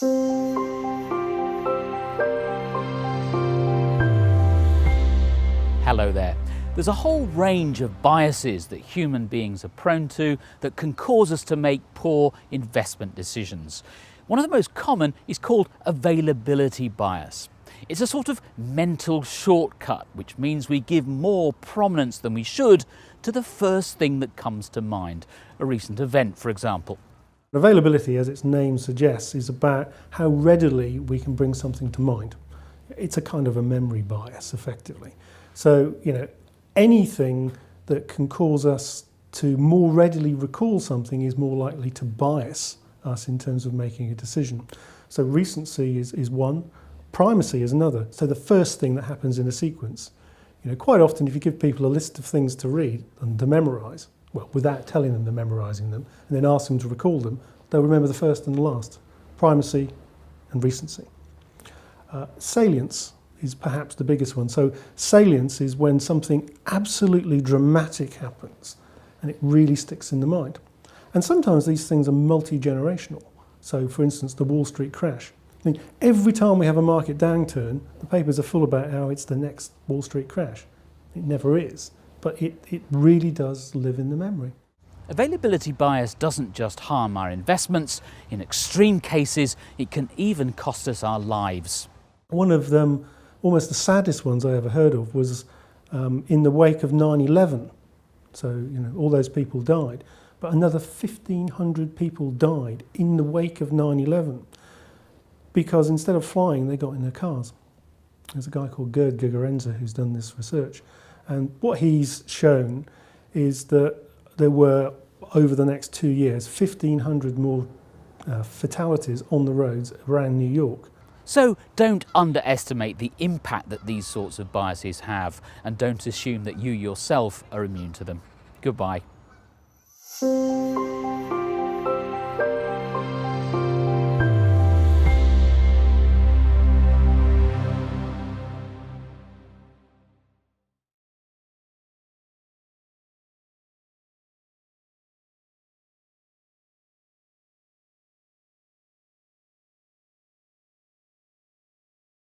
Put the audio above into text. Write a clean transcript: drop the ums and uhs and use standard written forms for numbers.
Hello there. There's a whole range of biases that human beings are prone to that can cause us to make poor investment decisions. One of the most common is called availability bias. It's a sort of mental shortcut, which means we give more prominence than we should to the first thing that comes to mind, a recent event, for example. Availability, as its name suggests, is about how readily we can bring something to mind. It's a kind of a memory bias, effectively. So, anything that can cause us to more readily recall something is more likely to bias us in terms of making a decision. So recency is one, primacy is another. So the first thing that happens in a sequence. Quite often if you give people a list of things to read and to memorise, well, without telling them they're memorising them, and then ask them to recall them, they'll remember the first and the last. Primacy and recency. Salience is perhaps the biggest one. So salience is when something absolutely dramatic happens and it really sticks in the mind. And sometimes these things are multi-generational. So for instance, the Wall Street crash. Every time we have a market downturn, the papers are full about how it's the next Wall Street crash. It never is, but it really does live in the memory. Availability bias doesn't just harm our investments. In extreme cases, it can even cost us our lives. One of them, almost the saddest ones I ever heard of, was in the wake of 9/11. So, all those people died. But another 1,500 people died in the wake of 9/11 because instead of flying, they got in their cars. There's a guy called Gerd Gigerenzer who's done this research. And what he's shown is that there were, over the next 2 years, 1,500 more fatalities on the roads around New York. So don't underestimate the impact that these sorts of biases have, and don't assume that you yourself are immune to them. Goodbye.